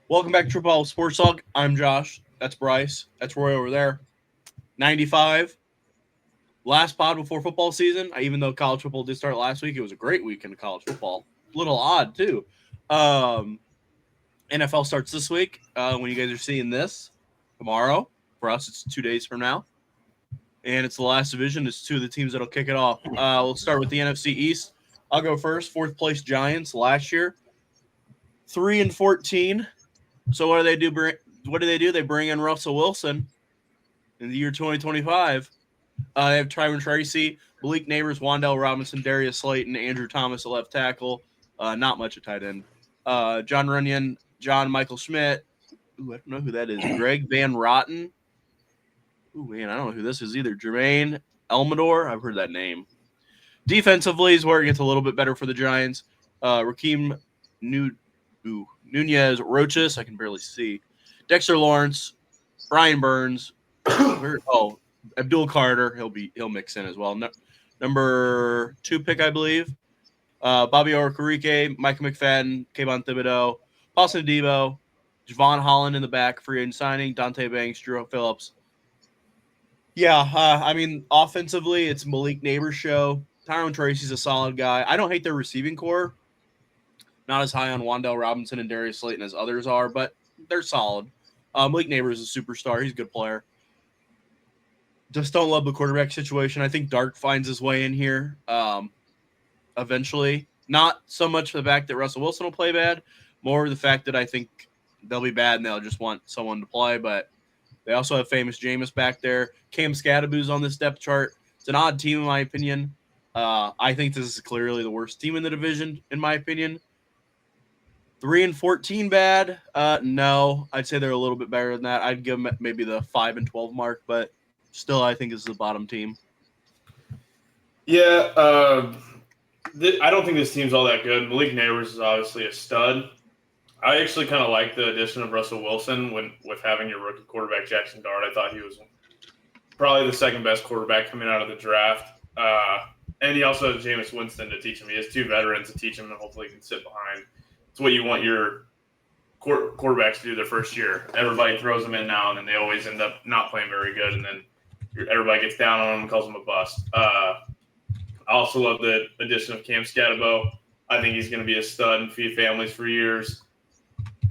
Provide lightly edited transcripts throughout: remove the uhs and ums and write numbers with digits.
Welcome back to Triple L Sports Talk. I'm Josh. That's Bryce. That's Roy over there. 95. Last pod before football season. Even though college football did start last week, it was a great weekend of college football. A little odd, too. Um, NFL starts this week when you guys are seeing this tomorrow. For us, it's 2 days from now. And it's the last division. It's two of the teams that'll kick it off. We'll start with the NFC East. I'll go first. Fourth place Giants last year. 3-14. So what do they do? What do? They bring in Russell Wilson in the year 2025. They have Tyron Tracy, Malik Neighbors, Wandell Robinson, Darius Slayton, Andrew Thomas at left tackle. Not much at tight end. John Runyon, John Michael Schmidt. Ooh, I don't know who that is. Greg Van Rotten. Ooh, man, I don't know who this is either. Jermaine Elmador. I've heard that name. Defensively is where it gets a little bit better for the Giants. Rakeem Nunez Roches. I can barely see. Dexter Lawrence, Brian Burns. Abdul Carter. He'll mix in as well. Number 2 pick, I believe. Bobby Okereke, Micah McFadden, Kayvon Thibodeau, Paulson Debo, Javon Holland in the back, free agent signing, Dante Banks, Drew Phillips. Yeah, offensively, it's Malik Neighbors' show. Tyron Tracy's a solid guy. I don't hate their receiving core. Not as high on Wandell Robinson and Darius Slayton as others are, but they're solid. Malik Neighbors is a superstar. He's a good player. Just don't love the quarterback situation. I think Dark finds his way in here eventually. Not so much the fact that Russell Wilson will play bad, more the fact that I think they'll be bad and they'll just want someone to play. But they also have famous Jameis back there. Cam Scadaboo's on this depth chart. It's an odd team, in my opinion. I think this is clearly the worst team in the division, in my opinion. 3-14 bad? No. I'd say they're a little bit better than that. I'd give them maybe the 5-12 mark, but still I think this is the bottom team. Yeah, I don't think this team's all that good. Malik Neighbors is obviously a stud. I actually kind of like the addition of Russell Wilson with having your rookie quarterback Jackson Dart. I thought he was probably the second best quarterback coming out of the draft. And he also has Jameis Winston to teach him. He has 2 veterans to teach him, and hopefully he can sit behind. It's what you want your quarterbacks to do their first year. Everybody throws them in now, and then they always end up not playing very good, and then everybody gets down on them and calls them a bust. I also love the addition of Cam Scadabo. I think he's going to be a stud and feed families for years.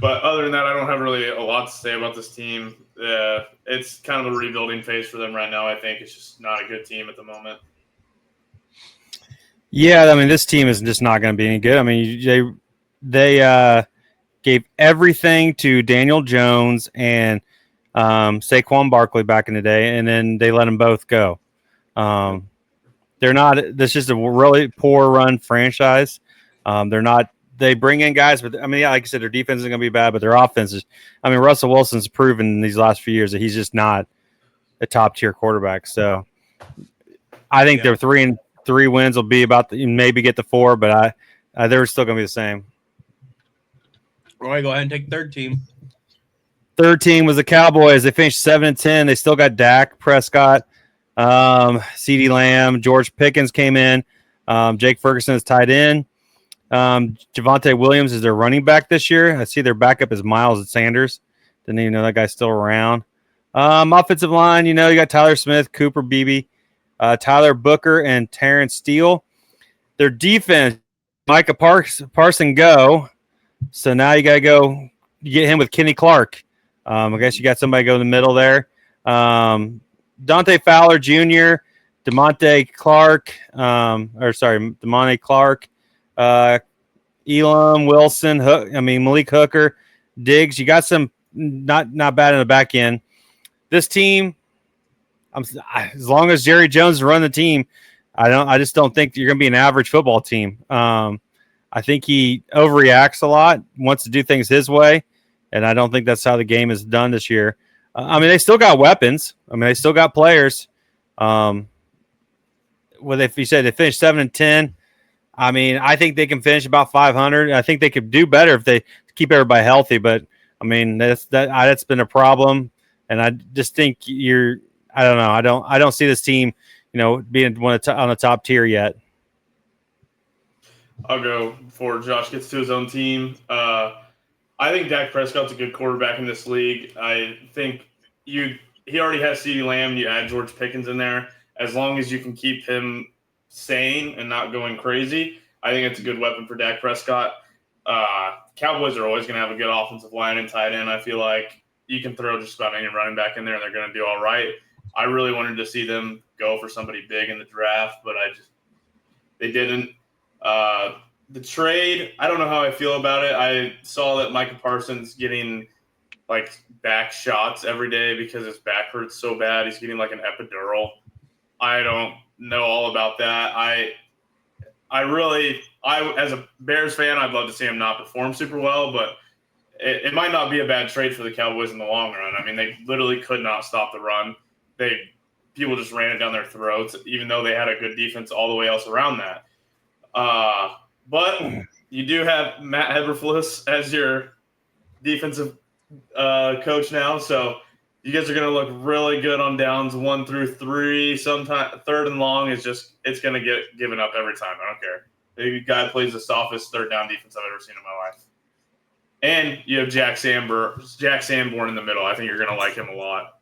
But other than that, I don't have really a lot to say about this team. It's kind of a rebuilding phase for them right now, I think. It's just not a good team at the moment. Yeah, this team is just not going to be any good. They gave everything to Daniel Jones and Saquon Barkley back in the day, and then they let them both go. They're not. This is a really poor run franchise. They're not. They bring in guys, but like I said, their defense is going to be bad, but their offense is. Russell Wilson's proven in these last few years that he's just not a top tier quarterback. So I think their 3-3 wins will be about maybe get to 4, but they're still going to be the same. Roy, go ahead and take third team. Third team was the Cowboys. They finished 7-10. They still got Dak Prescott, CeeDee Lamb, George Pickens came in. Jake Ferguson is tied in. Javonte Williams is their running back this year. I see their backup is Miles Sanders. Didn't even know that guy's still around. Offensive line, you got Tyler Smith, Cooper Beebe, Tyler Booker, and Terrence Steele. Their defense, Micah Parson go. So now you got to go get him with Kenny Clark. I guess you got somebody go in the middle there. Dante Fowler Jr., Demonte Clark, Elam Wilson, Malik Hooker, Diggs. You got some not bad in the back end. This team, as long as Jerry Jones run the team, I just don't think you're going to be an average football team. I think he overreacts a lot, wants to do things his way, and I don't think that's how the game is done this year. They still got weapons. They still got players. If you said they finished 7-10, I think they can finish about 500. I think they could do better if they keep everybody healthy. But that's been a problem, and I just think I don't know. I don't see this team, being on the top tier yet. I'll go before Josh gets to his own team. I think Dak Prescott's a good quarterback in this league. I think he already has CeeDee Lamb. You add George Pickens in there. As long as you can keep him sane and not going crazy, I think it's a good weapon for Dak Prescott. Cowboys are always going to have a good offensive line and tight end. I feel like you can throw just about any running back in there and they're going to do all right. I really wanted to see them go for somebody big in the draft, but they didn't. The trade, I don't know how I feel about it. I saw that Micah Parsons getting like back shots every day because his back hurts so bad. He's getting like an epidural. I don't know all about that. As a Bears fan, I'd love to see him not perform super well, but it might not be a bad trade for the Cowboys in the long run. I mean, they literally could not stop the run. People just ran it down their throats, even though they had a good defense all the way else around that. But you do have Matt Eberflus as your defensive coach now, so you guys are going to look really good on downs 1 through 3. Sometimes third and long it's going to get given up every time. I don't care. The guy plays the softest third down defense I've ever seen in my life. And you have Jack Sanborn in the middle. I think you're going to like him a lot.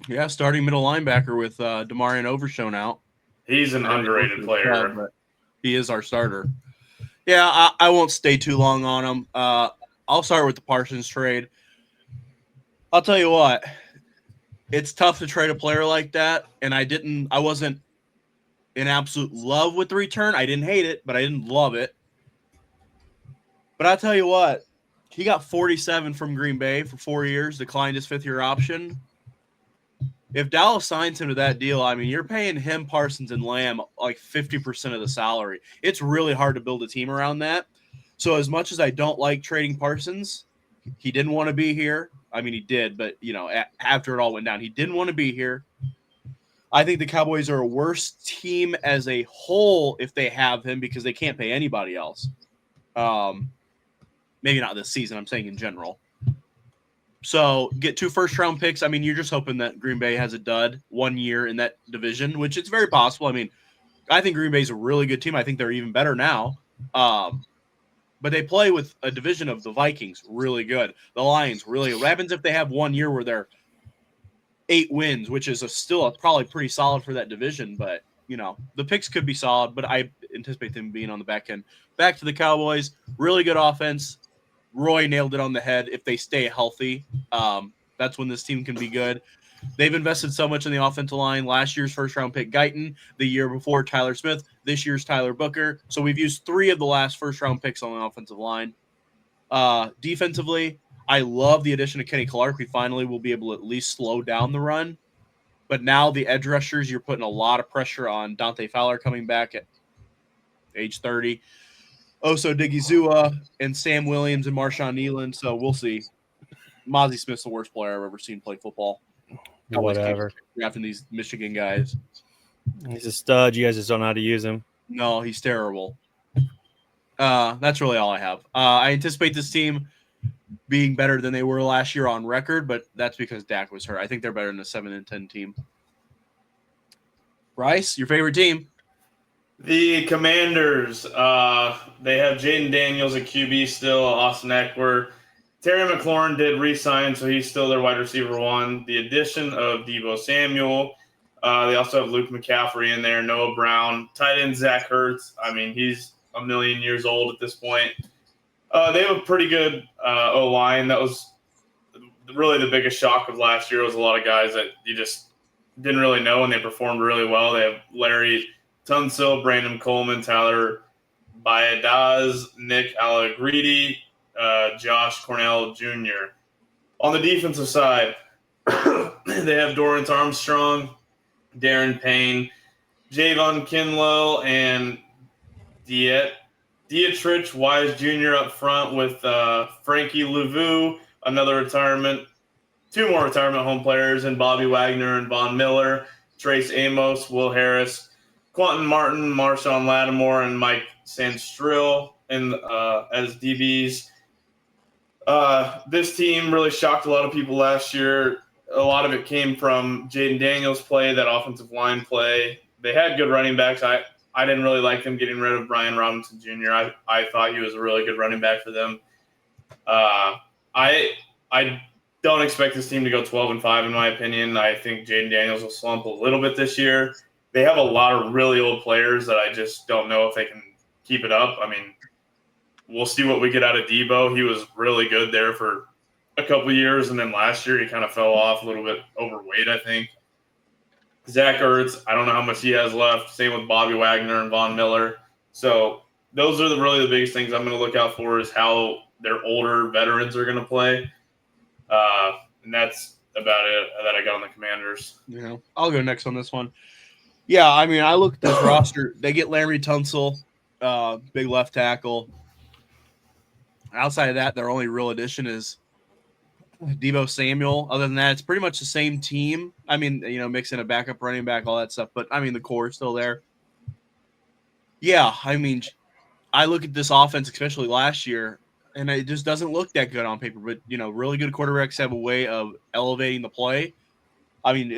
Yeah, starting middle linebacker with Demarion Overshown out. He's an underrated player. But he is our starter. Yeah, I won't stay too long on him. I'll start with the Parsons trade. I'll tell you what, it's tough to trade a player like that, and I wasn't in absolute love with the return. I didn't hate it, but I didn't love it. But I'll tell you what, he got 47 from Green Bay for 4 years, declined his 5th-year option. If Dallas signs him to that deal, I mean, you're paying him, Parsons, and Lamb like 50% of the salary. It's really hard to build a team around that. So as much as I don't like trading Parsons, he didn't want to be here. I mean, he did, but, after it all went down, he didn't want to be here. I think the Cowboys are a worse team as a whole if they have him because they can't pay anybody else. Maybe not this season. I'm saying in general. So get 2 first-round picks. I mean, you're just hoping that Green Bay has a dud 1 year in that division, which it's very possible. I mean, I think Green Bay's a really good team. I think they're even better now. But they play with a division of the Vikings, really good. The Lions, really good. What happens if they have 1 year where they're 8 wins, which is still probably pretty solid for that division. But, the picks could be solid, but I anticipate them being on the back end. Back to the Cowboys, really good offense. Roy nailed it on the head. If they stay healthy, that's when this team can be good. They've invested so much in the offensive line. Last year's first-round pick, Guyton. The year before, Tyler Smith. This year's Tyler Booker. So we've used 3 of the last first-round picks on the offensive line. Defensively, I love the addition of Kenny Clark. We finally will be able to at least slow down the run. But now the edge rushers, you're putting a lot of pressure on Dante Fowler coming back at age 30. Oso Digizua and Sam Williams and Marshawn Nealon. So we'll see. Mozzie Smith's the worst player I've ever seen play football. Whatever. Drafting these Michigan guys. He's a stud. You guys just don't know how to use him. No, he's terrible. That's really all I have. I anticipate this team being better than they were last year on record, but that's because Dak was hurt. I think they're better than a 7-10 team. Bryce, your favorite team? The Commanders, they have Jaden Daniels at QB still, Austin Eckler. Terry McLaurin did re-sign, so he's still their wide receiver 1. The addition of Deebo Samuel. They also have Luke McCaffrey in there, Noah Brown. Tight end Zach Ertz. I mean, he's a million years old at this point. They have a pretty good O-line. That was really the biggest shock of last year. Was a lot of guys that you just didn't really know, and they performed really well. They have Larry Tunsil, Brandon Coleman, Tyler Baedaz, Nick Allegretti, Josh Cornell Jr. On the defensive side, they have Dorrance Armstrong, Darren Payne, Javon Kinlow, and Dietrich Wise Jr. up front with Frankie Louvu, another retirement, 2 more retirement home players, and Bobby Wagner and Von Miller, Trace Amos, Will Harris, Quentin Martin, Marshawn Lattimore, and Mike Sandstrill as DBs. This team really shocked a lot of people last year. A lot of it came from Jaden Daniels' play, that offensive line play. They had good running backs. I didn't really like them getting rid of Brian Robinson Jr. I thought he was a really good running back for them. I don't expect this team to go 12-5 in my opinion. I think Jaden Daniels will slump a little bit this year. They have a lot of really old players that I just don't know if they can keep it up. I mean, we'll see what we get out of Debo. He was really good there for a couple of years, and then last year he kind of fell off a little bit overweight, I think. Zach Ertz, I don't know how much he has left. Same with Bobby Wagner and Von Miller. So those are really the biggest things I'm going to look out for is how their older veterans are going to play. And that's about it that I got on the Commanders. Yeah, I'll go next on this one. Yeah, I mean, I look at this roster. They get Larry Tunsil, big left tackle. Outside of that, their only real addition is Deebo Samuel. Other than that, it's pretty much the same team. I mean, mixing a backup running back, all that stuff. But, I mean, the core is still there. Yeah, I mean, I look at this offense, especially last year, and it just doesn't look that good on paper. But, really good quarterbacks have a way of elevating the play. I mean,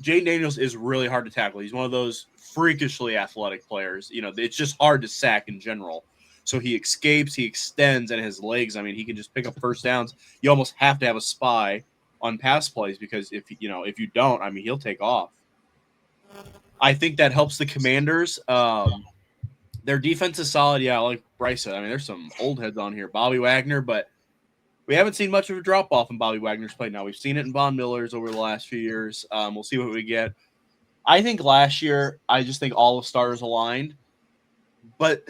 Jaden Daniels is really hard to tackle. He's one of those freakishly athletic players. It's just hard to sack in general. So he escapes, he extends, and his legs, I mean, he can just pick up first downs. You almost have to have a spy on pass plays because if you don't, I mean, he'll take off. I think that helps the Commanders. Their defense is solid. Yeah, like Bryce said, I mean, there's some old heads on here. Bobby Wagner, but we haven't seen much of a drop-off in Bobby Wagner's play now. We've seen it in Von Miller's over the last few years. We'll see what we get. I think last year, I just think all the stars aligned. But,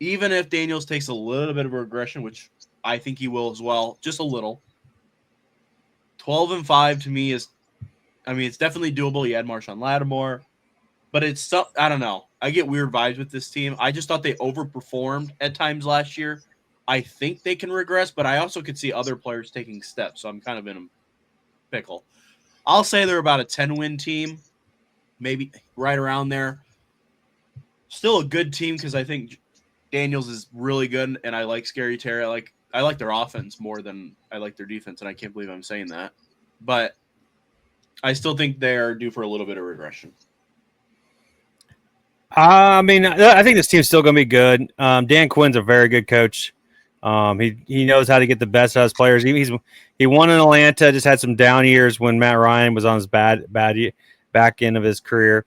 even if Daniels takes a little bit of a regression, which I think he will as well, just a little, 12-5 to me is, I mean, it's definitely doable. You add Marshawn Lattimore. But it's, I don't know. I get weird vibes with this team. I just thought they overperformed at times last year. I think they can regress, but I also could see other players taking steps, so I'm kind of in a pickle. I'll say they're about a 10-win team, maybe right around there. Still a good team because I think Daniels is really good, and I like Scary Terry. I like their offense more than I like their defense, and I can't believe I'm saying that. But I still think they are due for a little bit of regression. I mean, I think this team's still going to be good. Dan Quinn's a very good coach. He knows how to get the best out of his players. He won in Atlanta. Just had some down years when Matt Ryan was on his bad back end of his career.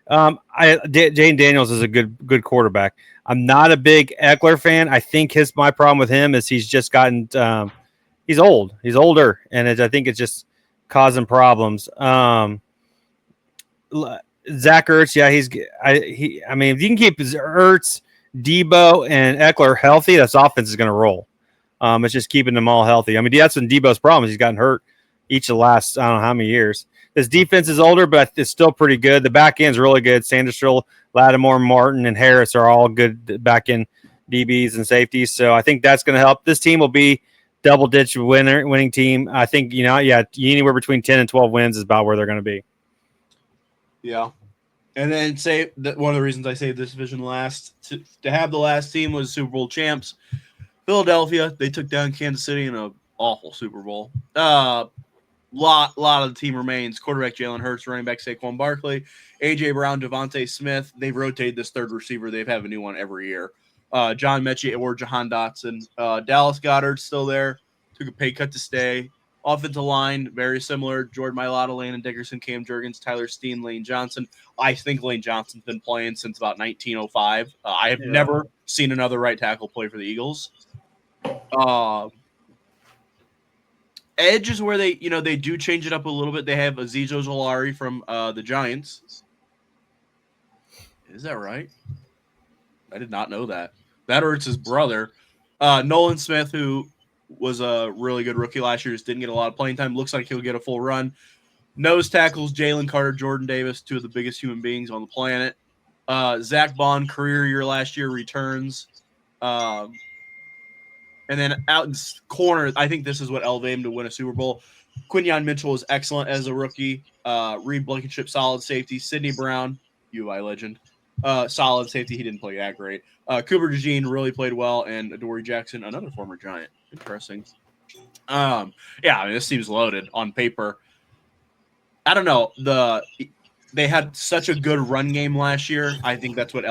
Jane Daniels is a good quarterback. I'm not a big Eckler fan. I think my problem with him is he's just gotten he's old. He's older, and I think it's just causing problems. Zach Ertz, yeah, I mean, if you can keep Ertz, Debo, and Eckler healthy, this offense is going to roll. It's just keeping them all healthy. I mean, that's been Debo's problem. He's gotten hurt each of the last, I don't know how many years. This defense is older, but it's still pretty good. The back end's really good. Sanderson, Lattimore, Martin, and Harris are all good back end DBs and safeties. So I think that's going to help. This team will be double-digit winning team. I think, anywhere between 10 and 12 wins is about where they're going to be. Yeah. And then say that one of the reasons I saved this division last to have the last team was Super Bowl champs. Philadelphia, they took down Kansas City in an awful Super Bowl. Lot of the team remains. Quarterback Jalen Hurts, running back Saquon Barkley, A.J. Brown, Devontae Smith. They've rotated this third receiver. They've have a new one every year. John Mechie or Jahan Dotson. Dallas Goedert still there. Took a pay cut to stay. Offensive line, very similar. Jordan Mailata, Landon Dickerson, Cam Jurgens, Tyler Steen, Lane Johnson. I think Lane Johnson's been playing since about 1905. I have never seen another right tackle play for the Eagles. Edge is where they do change it up a little bit. They have Azeez Ojulari from the Giants. Is that right? I did not know that. That hurts his brother. Nolan Smith, who was a really good rookie last year, just didn't get a lot of playing time. Looks like he'll get a full run. Nose tackles, Jalen Carter, Jordan Davis, two of the biggest human beings on the planet. Zach Bond, career year last year, returns. And then out in corner, I think this is what elevated him to win a Super Bowl. Quinyon Mitchell is excellent as a rookie. Reed Blankenship, solid safety. Sidney Brown, UI legend, solid safety. He didn't play that great. Cooper DeJean really played well, and Adoree Jackson, another former Giant. Interesting. Yeah, I mean, this team's loaded on paper. I don't know. They had such a good run game last year. I think that's what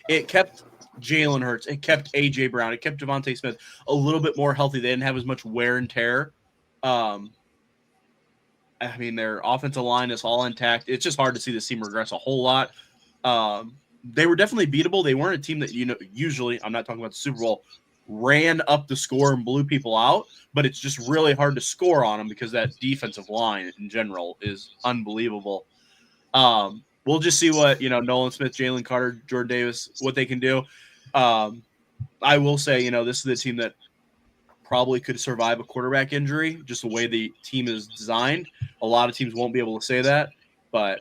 it kept Jalen Hurts. It kept A.J. Brown. It kept Devontae Smith a little bit more healthy. They didn't have as much wear and tear. I mean, their offensive line is all intact. It's just hard to see this team regress a whole lot. They were definitely beatable. They weren't a team that, usually, I'm not talking about the Super Bowl, ran up the score and blew people out, but it's just really hard to score on them because that defensive line in general is unbelievable. We'll just see what, Nolan Smith, Jalen Carter, Jordan Davis, what they can do. I will say, this is the team that probably could survive a quarterback injury, just the way the team is designed. A lot of teams won't be able to say that, but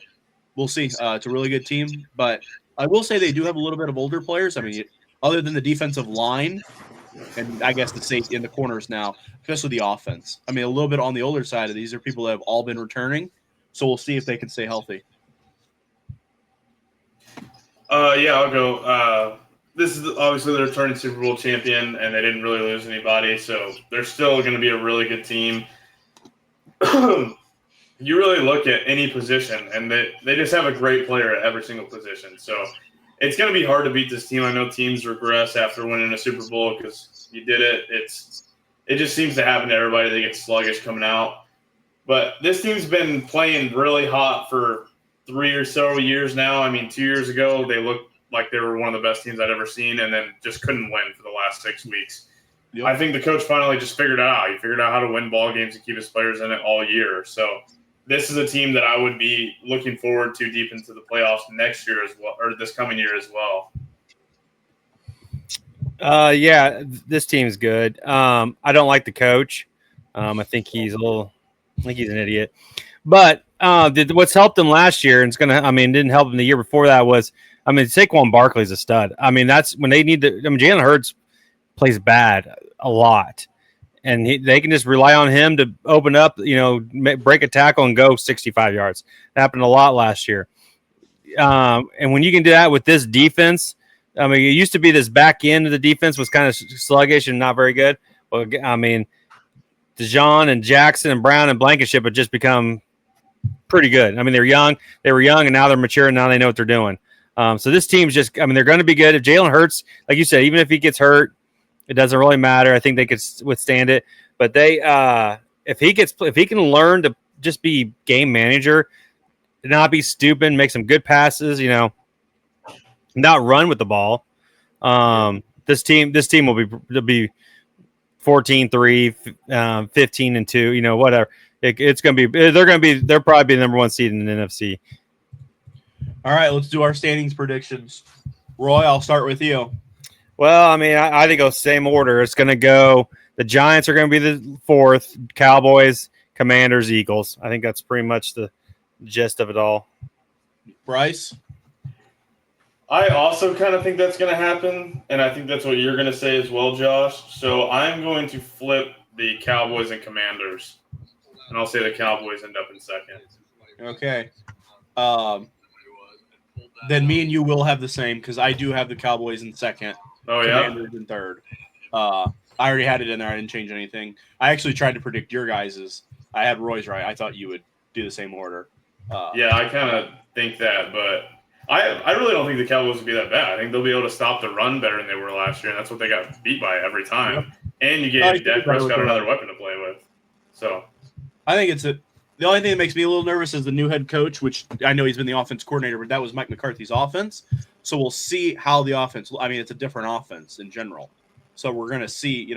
we'll see. It's a really good team, but I will say they do have a little bit of older players. I mean, other than the defensive line and I guess the safety in the corners now, especially the offense. I mean, a little bit on the older side of these are people that have all been returning, so we'll see if they can stay healthy. Yeah, I'll go. This is obviously the returning Super Bowl champion, and they didn't really lose anybody, so they're still going to be a really good team. You really look at any position, and they just have a great player at every single position. So it's going to be hard to beat this team. I know teams regress after winning a Super Bowl because you did it. It just seems to happen to everybody. They get sluggish coming out. But this team's been playing really hot for 3 or so years now. I mean, 2 years ago, they looked like they were one of the best teams I'd ever seen, and then just couldn't win for the last 6 weeks. Yep. I think the coach finally just figured it out. He figured out how to win ball games and keep his players in it all year. So this is a team that I would be looking forward to deep into the playoffs next year as well, or this coming year as well. Yeah, this team's good. I don't like the coach. I think he's an idiot. But what's helped them last year, and didn't help them the year before that was, Saquon Barkley's a stud. I mean, that's when they need Jalen Hurts plays bad a lot, and they can just rely on him to open up, break a tackle and go 65 yards. That happened a lot last year. And when you can do that with this defense, it used to be this back end of the defense was kind of sluggish and not very good. Well, Dejon and Jackson and Brown and Blankenship have just become pretty good. They were young, and now they're mature, and now they know what they're doing. So this team's just, they're going to be good. If Jalen Hurts, like you said, even if he gets hurt, it doesn't really matter. I think they could withstand it. But if he can learn to just be game manager, not be stupid, make some good passes, not run with the ball. This team will be 14-3, 15-2, whatever. It's going to be. They'll probably be the number one seed in the NFC. All right, let's do our standings predictions. Roy, I'll start with you. Well, I think it'll same order. It's going to go. The Giants are going to be the fourth. Cowboys, Commanders, Eagles. I think that's pretty much the gist of it all. Bryce? I also kind of think that's going to happen, and I think that's what you're going to say as well, Josh. So I'm going to flip the Cowboys and Commanders, and I'll say the Cowboys end up in second. Okay. Then me and you will have the same because I do have the Cowboys in second. Oh, yeah? Commanders in third. I already had it in there. I didn't change anything. I actually tried to predict your guys's. I had Roy's right. I thought you would do the same order. Yeah, I kind of think that, but I really don't think the Cowboys will be that bad. I think they'll be able to stop the run better than they were last year, and that's what they got beat by every time. Yep. And you gave Dak Prescott another weapon to play with. So I think the only thing that makes me a little nervous is the new head coach, which I know he's been the offense coordinator, but that was Mike McCarthy's offense. So we'll see how the offense – it's a different offense in general. So we're going to see,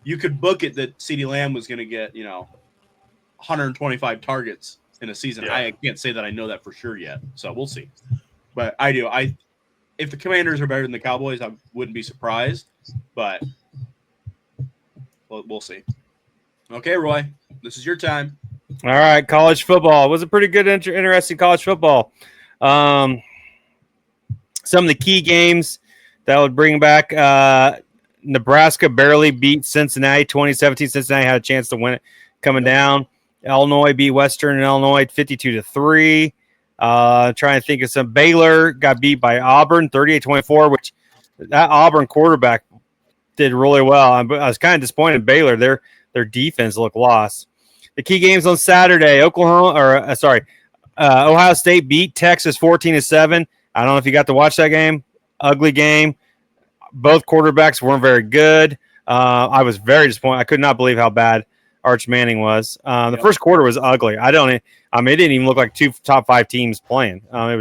you could book it that CeeDee Lamb was going to get, 125 targets in a season. Yeah. I can't say that I know that for sure yet. So we'll see. But I do. If the Commanders are better than the Cowboys, I wouldn't be surprised. But we'll see. Okay, Roy, this is your time. All right, college football. It was a pretty good, interesting college football. Some of the key games that would bring back Nebraska barely beat Cincinnati 2017. Cincinnati had a chance to win it coming down. Illinois beat Western Illinois 52-3. Trying to think of some. Baylor got beat by Auburn 38-24, which that Auburn quarterback did really well. I was kind of disappointed in Baylor. Their defense looked lost. The key games on Saturday, Ohio State beat Texas 14-7. I don't know if you got to watch that game. Ugly game. both quarterbacks weren't very good. I was very disappointed. I could not believe how bad Arch Manning was. The first quarter was ugly. It didn't even look like two top 5 teams playing. It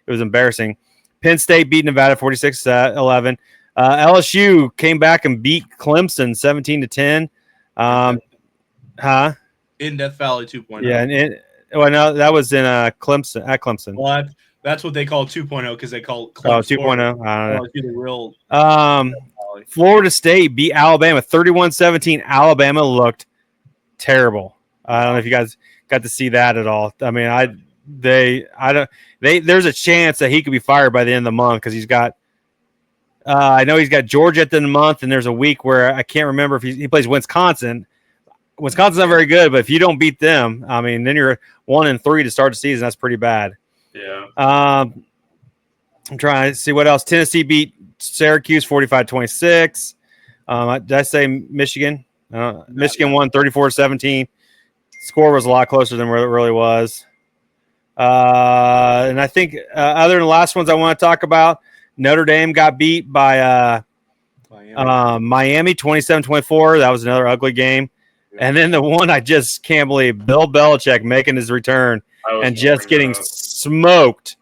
was embarrassing. Penn State beat Nevada 46-11. LSU came back and beat Clemson 17-10. In Death Valley 2.0. Yeah, no, that was in Clemson at Clemson. Well, that's what they call 2.0 because they call Clemson 2.0. I don't the real. know. Florida State beat Alabama 31-17. Alabama looked terrible. I don't know if you guys got to see that at all. I mean, there's a chance that he could be fired by the end of the month because he's got. I know he's got Georgia at the end of the month, and there's a week where I can't remember if he plays Wisconsin. Wisconsin's not very good, but if you don't beat them, I mean, then you're 1-3 to start the season. That's pretty bad. Yeah. I'm trying to see what else. Tennessee beat Syracuse 45-26. Did I say Michigan? Michigan won 34-17. Score was a lot closer than where it really was. And I think other than the last ones I want to talk about, Notre Dame got beat by Miami 27-24. That was another ugly game. And then the one I just can't believe, Bill Belichick making his return and just getting smoked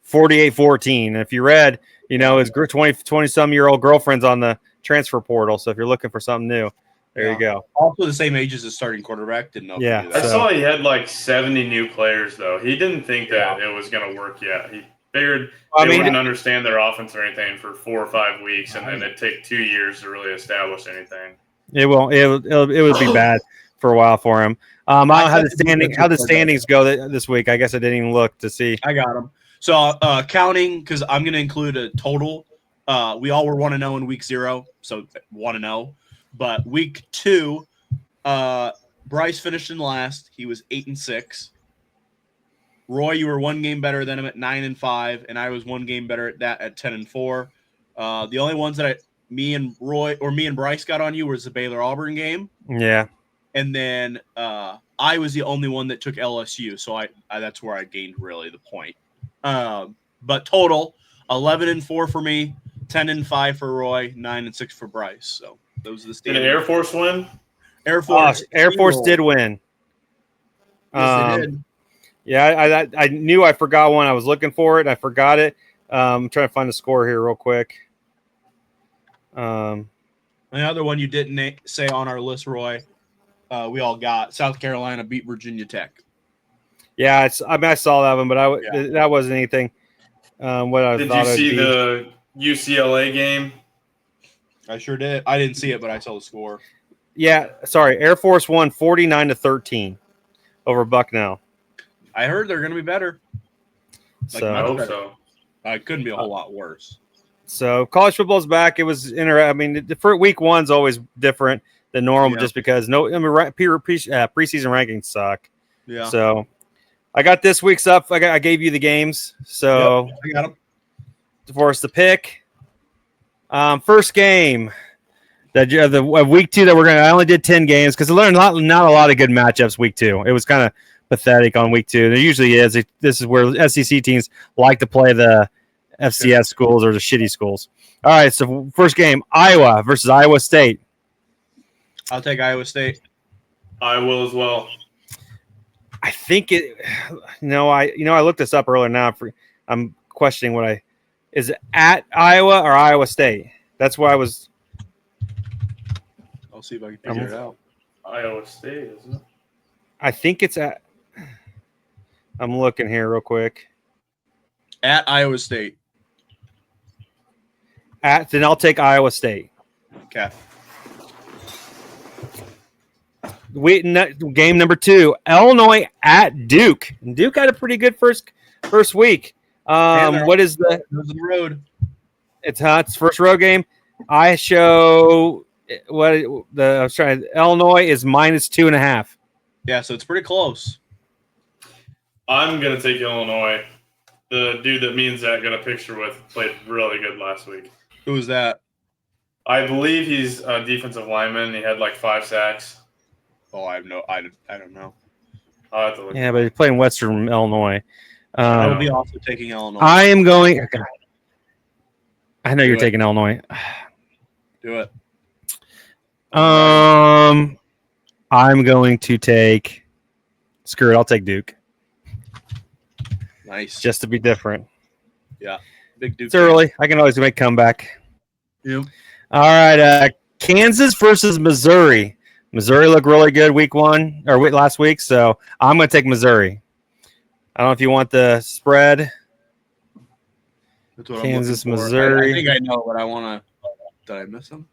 48-14. And if you read, his 20-some-year-old girlfriend's on the transfer portal. So if you're looking for something new, there you go. Also the same age as the starting quarterback. Didn't know. Yeah. I saw he had like 70 new players, though. He didn't think that it was going to work yet. He figured they wouldn't understand their offense or anything for 4 or 5 weeks, and then it'd take 2 years to really establish anything. It will. It would be bad for a while for him. I don't know how the standings go this week. I guess I didn't even look to see. I got them. So counting, because I'm going to include a total. We all were 1-0 in week 0, so 1-0. But week 2, Bryce finished in last. He was 8-6. Roy, you were 1 game better than him at 9-5, and I was 1 game better at that at 10-4. The only ones that me and Bryce got on you was the Baylor Auburn game. Yeah. And then I was the only one that took LSU, so I that's where I gained really the point. But total 11-4 for me, 10-5 for Roy, 9-6 for Bryce. So those are the standings. Did Air Force win? Air Force did win. Yes, they did. Yeah, I knew I forgot one. I was looking for it. I forgot it. I'm trying to find the score here real quick. The other one you didn't say on our list, Roy, we all got South Carolina beat Virginia Tech. Yeah, I saw that one, but that wasn't anything. Did you see the UCLA game? I sure did. I didn't see it, but I saw the score. Yeah, sorry. Air Force won 49-13 over Bucknell. I heard they're going to be better. I hope so. It couldn't be a whole lot worse. So college football's back. It was interesting. I mean, for week 1's always different than normal, just because preseason rankings suck. Yeah. So I got this week's up. I gave you the games. So I got them for us to pick. First game the week 2 that I only did 10 games because I learned not a lot of good matchups week 2. It was kind of pathetic on week 2. There usually is. This is where SEC teams like to play the FCS schools or the shitty schools. All right, so first game, Iowa versus Iowa State. I'll take Iowa State. I will as well. I think it. I looked this up earlier. Now I'm questioning is it at Iowa or Iowa State? That's why I was. I'll see if I can figure it out. Iowa State, isn't it? I think it's at. I'm looking here real quick. At Iowa State. Then I'll take Iowa State. Okay. Game number 2, Illinois at Duke. And Duke had a pretty good first week. What is the road? It's first road game. I show Illinois is -2.5. Yeah, so it's pretty close. I'm gonna take Illinois. The dude that me and Zach got a picture with played really good last week. Who was that? I believe he's a defensive lineman. He had like 5 sacks. Oh, I don't know. I'll have to look. Yeah, but he's playing Western Illinois. I will be also taking Illinois. I am going. I know you're taking Illinois. Do it. I'm going to take. Screw it. I'll take Duke. Nice. Just to be different. Yeah. Big Duke. It's early. I can always make a comeback. Yep. All right. Kansas versus Missouri. Missouri looked really good last week, so I'm going to take Missouri. I don't know if you want the spread. That's what Kansas, I'm looking for. Missouri. I think I know, but I want to. Did I miss them?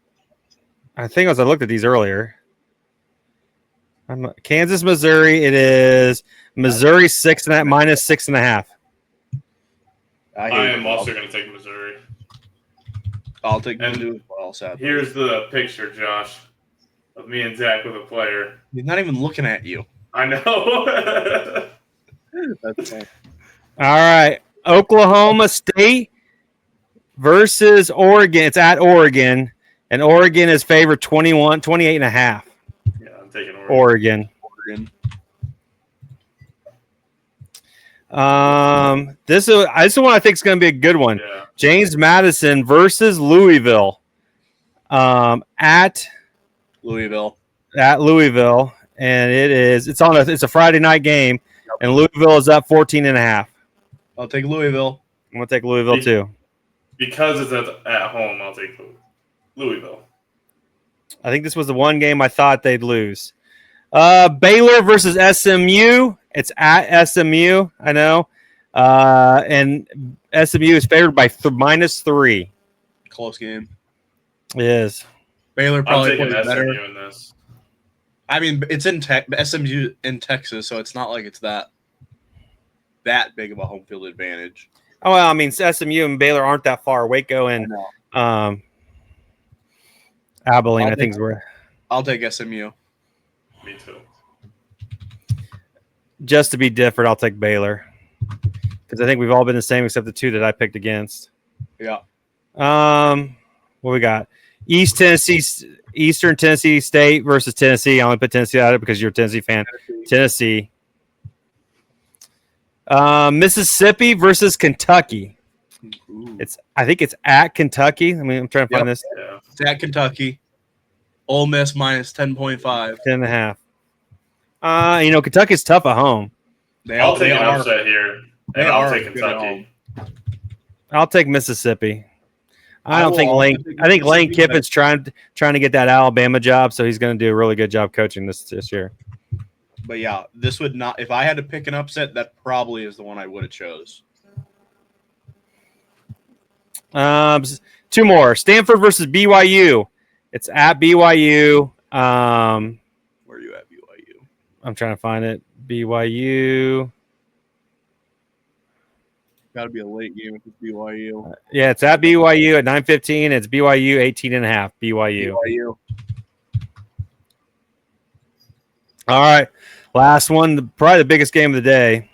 I think I looked at these earlier. Kansas, Missouri. It is Missouri minus 6.5. I am also going to take Missouri. I'll take Mizzou as well, sadly. Here's the picture, Josh, of me and Zach with a player. He's not even looking at you. I know. That's fine. All right. Oklahoma State versus Oregon. It's at Oregon, and Oregon is favored 28.5. Yeah, I'm taking Oregon. This is one I think is going to be a good one. Yeah. James Madison versus Louisville. At Louisville, and it's a Friday night game, and Louisville is up 14.5. I'll take Louisville. I'm gonna take Louisville too. Because it's at home, I'll take Louisville. I think this was the one game I thought they'd lose. Baylor versus SMU. It's at SMU. I know. And SMU is favored by -3. Close game. It is. Baylor probably plays better. SMU in this. I mean, it's in SMU in Texas, so it's not like it's that big of a home field advantage. Oh, well, I mean, SMU and Baylor aren't that far. Waco and Abilene, I think is where. I'll take SMU. Me too. Just to be different, I'll take Baylor because I think we've all been the same except the two that I picked against. Yeah. What we got? Eastern Tennessee State versus Tennessee. I only put Tennessee out of it because you're a Tennessee fan. Tennessee. Mississippi versus Kentucky. Ooh. I think it's at Kentucky. I mean, I'm trying to find this. Yeah. It's at Kentucky. Ole Miss minus 10.5. 10.5. Kentucky's tough at home. I'll take an upset here. And I'll take Kentucky. I'll take Mississippi. I think Lane Kiffin's trying to get that Alabama job, so he's going to do a really good job coaching this year. But yeah, this would not. If I had to pick an upset, that probably is the one I would have chose. Two more. Stanford versus BYU. It's at BYU. Where are you at, BYU? I'm trying to find it. BYU. Got to be a late game if it's BYU. Yeah, it's at BYU at 9:15. It's BYU 18.5. BYU. All right. Last one, probably the biggest game of the day.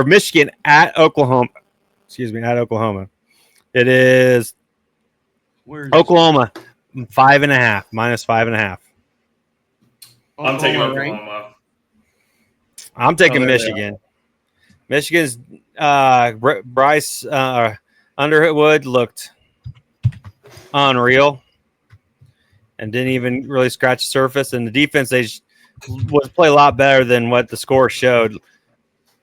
Michigan at Oklahoma. Excuse me, at Oklahoma. It is Oklahoma 5.5, -5.5. I'm taking Oklahoma. I'm taking Michigan. Michigan's Bryce Underwood looked unreal and didn't even really scratch the surface. And the defense, was play a lot better than what the score showed.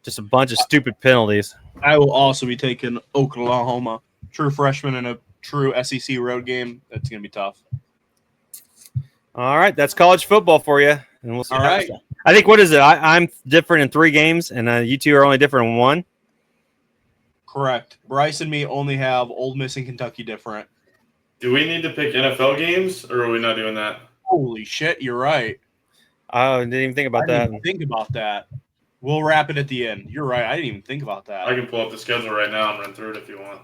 Just a bunch of stupid penalties. I will also be taking Oklahoma. True freshman in a true SEC road game. That's going to be tough. All right, that's college football for you. And we'll see. All right. I think, what is it? I'm different in 3 games, and you two are only different in 1? Correct. Bryce and me only have Ole Miss and Kentucky different. Do we need to pick NFL games, or are we not doing that? Holy shit, you're right. I didn't even think about that. I didn't think about that. We'll wrap it at the end. You're right. I didn't even think about that. I can pull up the schedule right now and run through it if you want.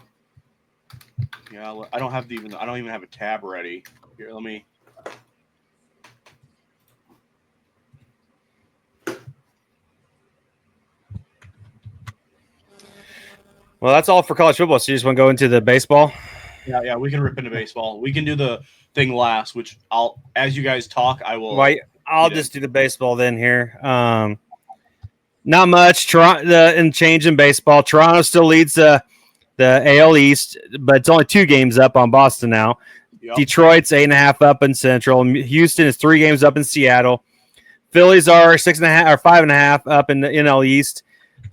Yeah, I don't even have a tab ready. Here, let me. Well, that's all for college football. So you just want to go into the baseball? Yeah, we can rip into baseball. We can do the thing last, which as you guys talk, I will. Right, I'll just do the baseball then here. Not much. Toronto in change in baseball. Toronto still leads the the AL East, but it's only 2 games up on Boston now. Yep. Detroit's 8.5 up in Central. Houston is 3 games up in Seattle. Phillies are 6.5 or 5.5 up in the NL East.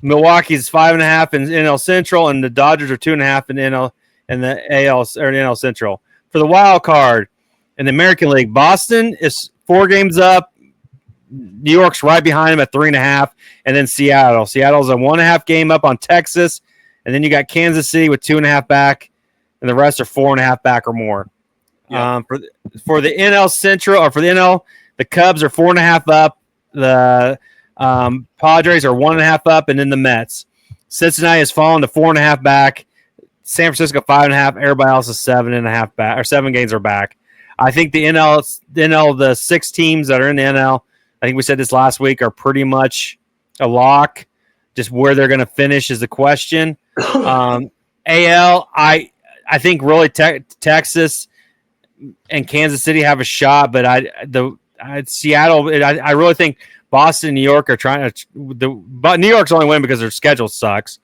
Milwaukee's 5.5 in NL Central, and the Dodgers are 2.5 in NL and the AL or NL Central. For the wild card in the American League, Boston is 4 games up. New York's right behind them at 3.5, and then Seattle. Seattle's a 1.5 game up on Texas, and then you got Kansas City with 2.5 back, and the rest are 4.5 back or more. Yeah. For the NL Central or for the NL, the Cubs are 4.5 up. The Padres are 1.5 up, and then the Mets. Cincinnati has fallen to 4.5 back. San Francisco 5.5. Everybody else is 7.5 back, or 7 games are back. I think the NL, the 6 teams that are in the NL, I think we said this last week, are pretty much a lock. Just where they're going to finish is the question. AL, I think really Texas and Kansas City have a shot, but Seattle. I really think Boston and New York are trying to. But New York's only winning because their schedule sucks,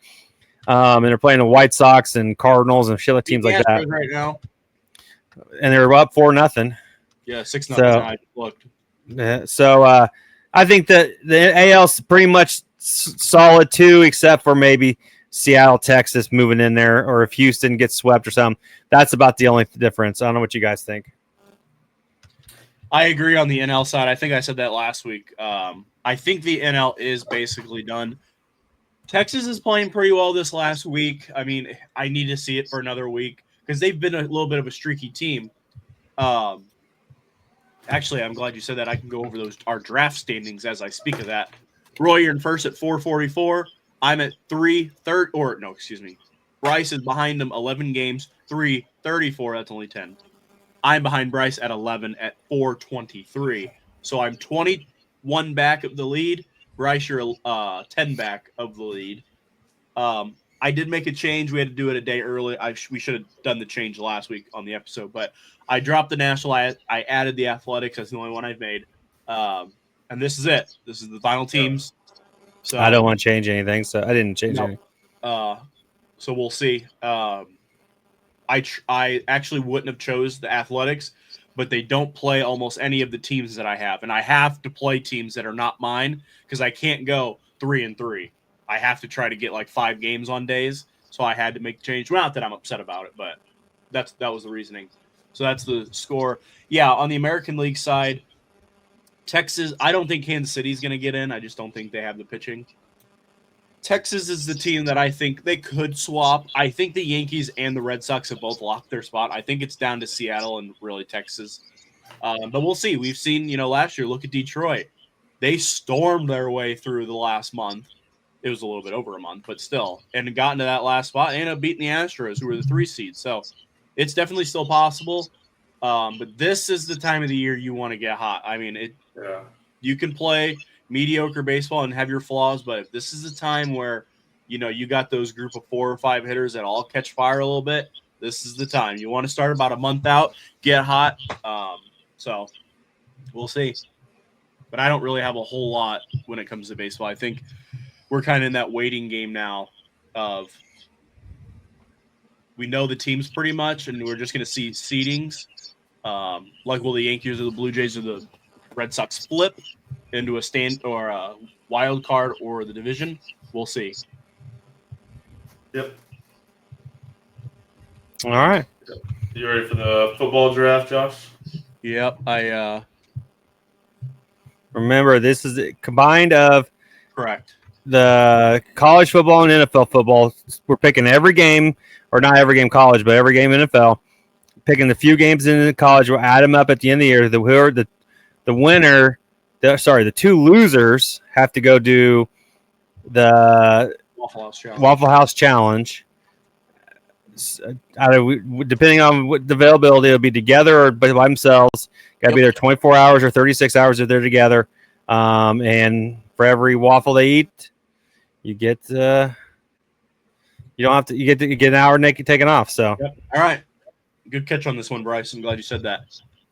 and they're playing the White Sox and Cardinals and shit teams like that right now. And they're up 4-0. Yeah, 6-0. So- I looked. Yeah, so I think that the AL's pretty much solid too, except for maybe Seattle, Texas moving in there, or if Houston gets swept or something. That's about the only difference. I don't know what you guys think. I agree on the NL side. I think I said that last week. I think the NL is basically done. Texas is playing pretty well this last week. I mean, I need to see it for another week because they've been a little bit of a streaky team. Actually, I'm glad you said that. I can go over our draft standings as I speak of that. Roy, you're in first at 444. I'm at 330. Or no, excuse me. Bryce is behind him 11 games, 334. That's only 10. I'm behind Bryce at 11 at 423. So I'm 21 back of the lead. Bryce, you're 10 back of the lead. I did make a change. We had to do it a day early. We should have done the change last week on the episode, but I dropped the national. I added the athletics. That's the only one I've made. And this is it. This is the final teams. So I don't want to change anything, so I didn't change anything. So we'll see. I actually wouldn't have chose the athletics, but they don't play almost any of the teams that I have, and I have to play teams that are not mine because I can't go 3-3. I have to try to get like 5 games on days, so I had to make the change. Well, not that I'm upset about it, but that was the reasoning. So that's the score. Yeah, on the American League side, Texas, I don't think Kansas City's going to get in. I just don't think they have the pitching. Texas is the team that I think they could swap. I think the Yankees and the Red Sox have both locked their spot. I think it's down to Seattle and really Texas. But we'll see. We've seen, last year, look at Detroit. They stormed their way through the last month. It was a little bit over a month, but still. And got into that last spot and ended up beating the Astros, who were the 3 seed. So it's definitely still possible. But this is the time of the year you want to get hot. I mean, you can play mediocre baseball and have your flaws, but if this is the time where, you got those group of 4 or 5 hitters that all catch fire a little bit, this is the time. You want to start about a month out, get hot. So we'll see. But I don't really have a whole lot when it comes to baseball. I think we're kind of in that waiting game now of we know the teams pretty much, and we're just going to see seedings. Like will the Yankees or the Blue Jays or the Red Sox flip into a stand or a wild card or the division? We'll see. Yep. All right. You ready for the football draft, Josh? Yep. Remember, this is combined of Correct. the college football and NFL football. We're picking every game, or not every game college, but every game NFL. Picking the few games in the college. We'll add them up at the end of the year. The winner. The 2 losers have to go do the Waffle House Challenge. Depending on what the availability, it'll be together or by themselves. Got to be there 24 hours or 36 hours if they're together. And for every waffle they eat, you get you don't have to. You get an hour taken off. So Yep. All right, good catch on this one, Bryce. I'm glad you said that.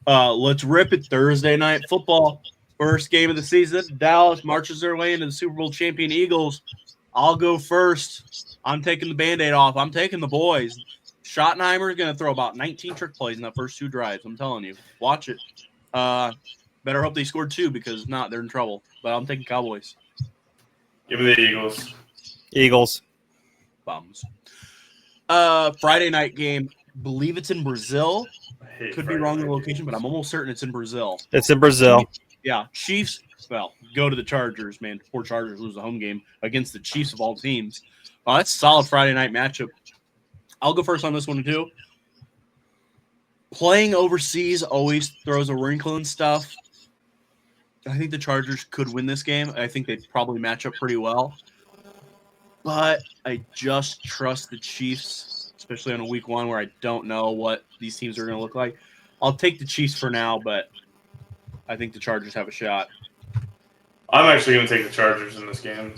Let's rip it. Thursday night football. First game of the season. Dallas marches their way into the Super Bowl champion Eagles. I'll go first. I'm taking the Band-Aid off. I'm taking the boys. Schottenheimer is going to throw about 19 trick plays in the first 2 drives. I'm telling you. Watch it. Better hope they score 2 because if not, they're in trouble. But I'm taking Cowboys. Give me the Eagles. Eagles. Bums. Friday night game. Believe it's in Brazil. Could be wrong in the location, but I'm almost certain it's in Brazil. It's in Brazil. Yeah, Chiefs. Well, go to the Chargers, man. Poor Chargers lose the home game against the Chiefs of all teams. That's a solid Friday night matchup. I'll go first on this one, too. Playing overseas always throws a wrinkle and stuff. I think the Chargers could win this game. I think they probably match up pretty well. But I just trust the Chiefs, especially on a week 1 where I don't know what these teams are going to look like. I'll take the Chiefs for now, but I think the Chargers have a shot. I'm actually going to take the Chargers in this game.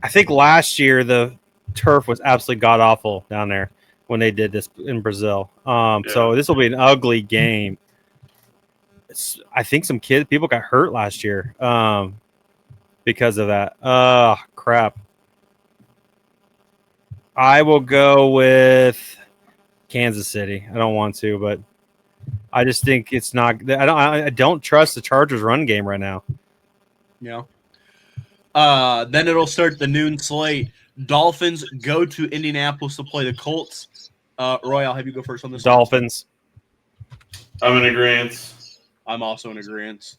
I think last year the turf was absolutely god awful down there when they did this in Brazil. So this will be an ugly game. I think some people got hurt last year because of that. Crap. I will go with Kansas City. I don't want to, but I just think it's not. I don't trust the Chargers' run game right now. Yeah. Then it'll start the noon slate. Dolphins go to Indianapolis to play the Colts. Roy, I'll have you go first on this. Dolphins. I'm in agreement. I'm also in agreement.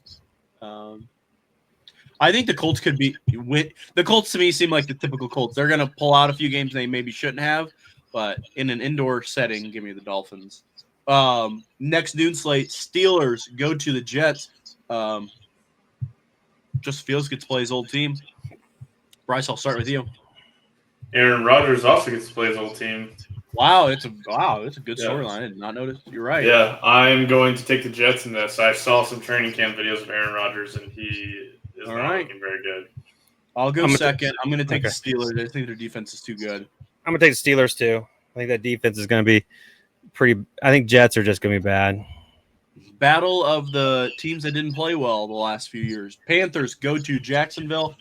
I think the Colts could win. The Colts to me seem like the typical Colts. They're going to pull out a few games they maybe shouldn't have, but in an indoor setting, give me the Dolphins. Next noon slate, Steelers go to the Jets. Just Fields gets to play his old team. Bryce, I'll start with you. Aaron Rodgers also gets to play his old team. Wow, it's a good storyline. I did not notice. You're right. Yeah, I'm going to take the Jets in this. I saw some training camp videos of Aaron Rodgers, and he is not looking very good. I'll go second. I'm going to take the Steelers. I think their defense is too good. I'm going to take the Steelers, too. I think that defense is going to be pretty – I think Jets are just going to be bad. Battle of the teams that didn't play well the last few years. Panthers go to Jacksonville.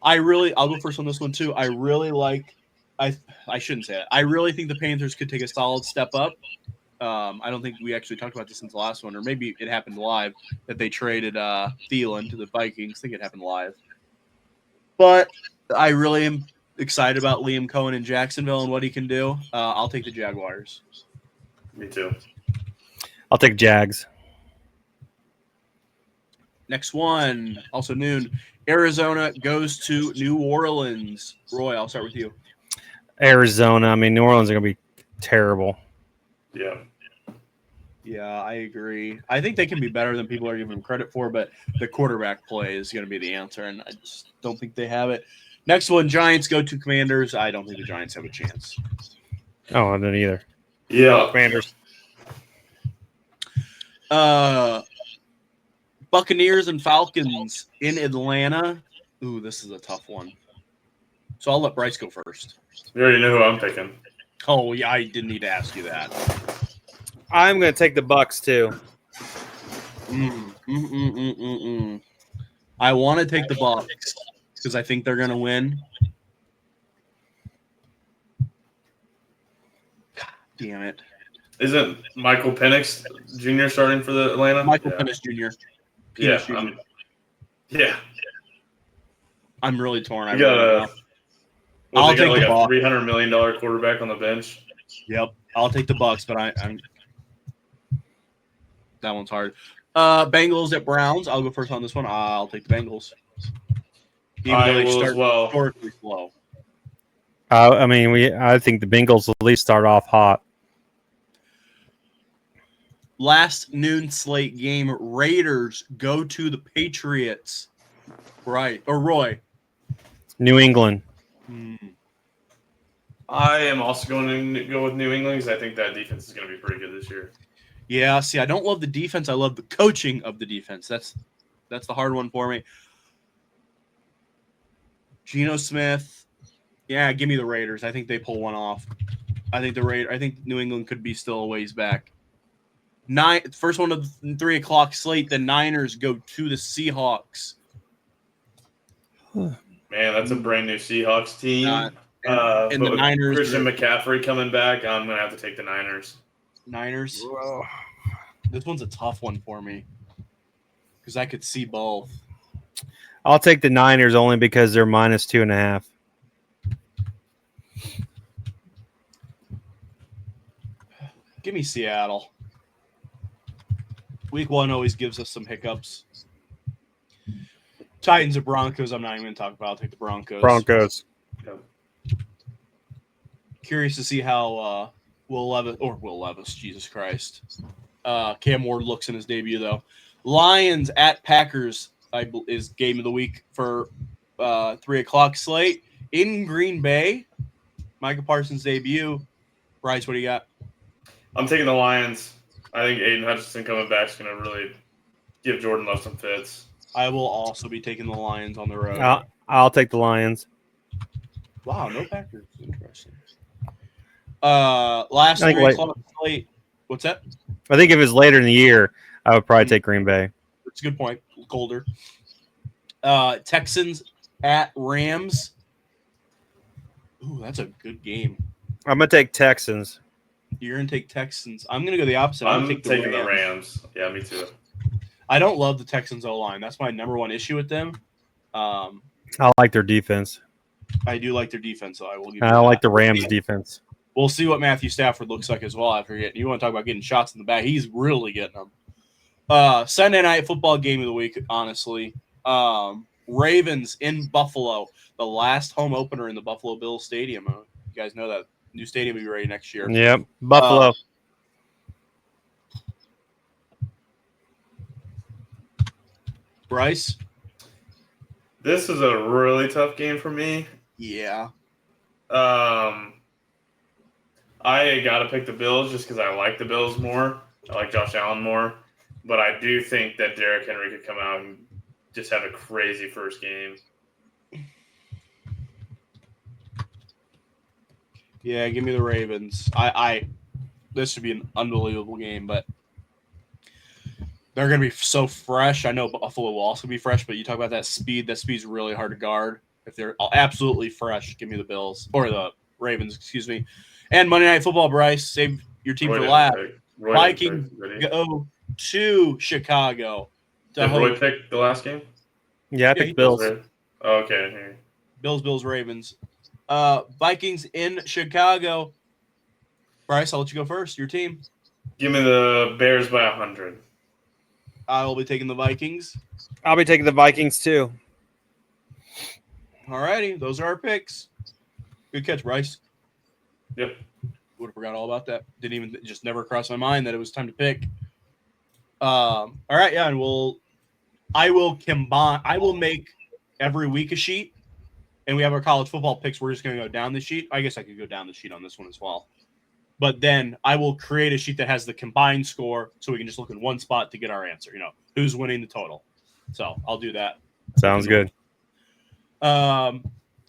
I'll go first on this one, too. I really like – I shouldn't say it. I really think the Panthers could take a solid step up. I don't think we actually talked about this since the last one, or maybe it happened live, that they traded Thielen to the Vikings. I think it happened live. But I really am excited about Liam Cohen in Jacksonville and what he can do. I'll take the Jaguars. Me too. I'll take Jags. Next one, also noon. Arizona goes to New Orleans. Roy, I'll start with you. Arizona. I mean, New Orleans are going to be terrible. Yeah. Yeah, I agree. I think they can be better than people are giving them credit for, but the quarterback play is going to be the answer, and I just don't think they have it. Next one, Giants go to Commanders. I don't think the Giants have a chance. Oh, I don't either. Yeah. Commanders. Buccaneers and Falcons in Atlanta. Ooh, this is a tough one. So I'll let Bryce go first. You already know who I'm picking. Oh, yeah, I didn't need to ask you that. I'm going to take the Bucs too. I want to take the Bucs because I think they're going to win. God damn it. Isn't Michael Penix Jr. starting for the Atlanta? Michael Penix Jr. Yeah. I'm really torn. You got I'll take like the a $300 million quarterback on the bench. Yep. I'll take the Bucs, but I'm that one's hard. Bengals at Browns. I'll go first on this one. I'll take the Bengals. Even though they start historically slow. I think the Bengals will at least start off hot. Last noon slate game, Raiders go to the Patriots. Right. Or Roy. New England. I am also going to go with New England because I think that defense is going to be pretty good this year. Yeah, see, I don't love the defense. I love the coaching of the defense. That's the hard one for me. Geno Smith. Yeah, give me the Raiders. I think they pull one off. I think New England could be still a ways back. First one of the 3 o'clock slate, the Niners go to the Seahawks. Man, that's a brand new Seahawks team. And But the with Niners. Christian McCaffrey coming back, I'm going to have to take the Niners. Niners. This one's a tough one for me because I could see both. I'll take the Niners only because they're -2.5. Give me Seattle. Week 1 always gives us some hiccups. Titans or Broncos, I'm not even going to talk about. I'll take the Broncos. Broncos. Curious to see how Will Levis, Jesus Christ. Cam Ward looks in his debut, though. Lions at Packers is game of the week for 3 o'clock slate in Green Bay. Micah Parsons' debut. Bryce, what do you got? I'm taking the Lions. I think Aiden Hutchinson coming back is going to really give Jordan Love some fits. I will also be taking the Lions on the road. I'll take the Lions. Wow, no Packers. Interesting. Last 3 o'clock slate. What's that? I think if it's later in the year, I would probably take Green Bay. That's a good point. Colder. Texans at Rams. Ooh, that's a good game. I'm going to take Texans. You're going to take Texans. I'm going to go the opposite. I'm taking the Rams. Yeah, me too. I don't love the Texans O-line. That's my number one issue with them. I like their defense. I do like their defense, so I will give you I don't like the Rams' defense. We'll see what Matthew Stafford looks like as well after getting. You want to talk about getting shots in the back? He's really getting them. Sunday night football game of the week, honestly. Ravens in Buffalo, the last home opener in the Buffalo Bills Stadium. You guys know that new stadium will be ready next year. Yep, Buffalo. Bryce? This is a really tough game for me. Yeah. I got to pick the Bills just because I like the Bills more. I like Josh Allen more. But I do think that Derrick Henry could come out and just have a crazy first game. Yeah, give me the Ravens. This should be an unbelievable game, but they're going to be so fresh. I know Buffalo will also be fresh, but you talk about that speed. That speed's really hard to guard. If they're absolutely fresh, give me the Bills. Or the Ravens, excuse me. And Monday Night Football, Bryce. Save your team for last. Vikings go to Chicago. Did Roy pick the last game? Yeah, I picked Bills. Okay. Bills, Ravens. Vikings in Chicago. Bryce, I'll let you go first. Your team. Give me the Bears by 100. I will be taking the Vikings. I'll be taking the Vikings too. All righty. Those are our picks. Good catch, Bryce. Yep. Would have forgot all about that. Didn't even just never crossed my mind that it was time to pick. All right, yeah, and I will make every week a sheet, and we have our college football picks. We're just going to go down the sheet. I guess I could go down the sheet on this one as well. But then I will create a sheet that has the combined score so we can just look in one spot to get our answer, who's winning the total. So I'll do that. Sounds good.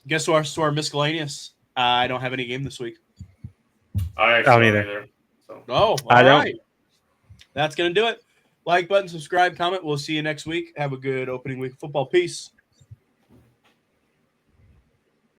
Guess to our miscellaneous. I don't have any game this week. I actually don't either. So. Oh, all right. That's going to do it. Like button, subscribe, comment. We'll see you next week. Have a good opening week of football. Peace.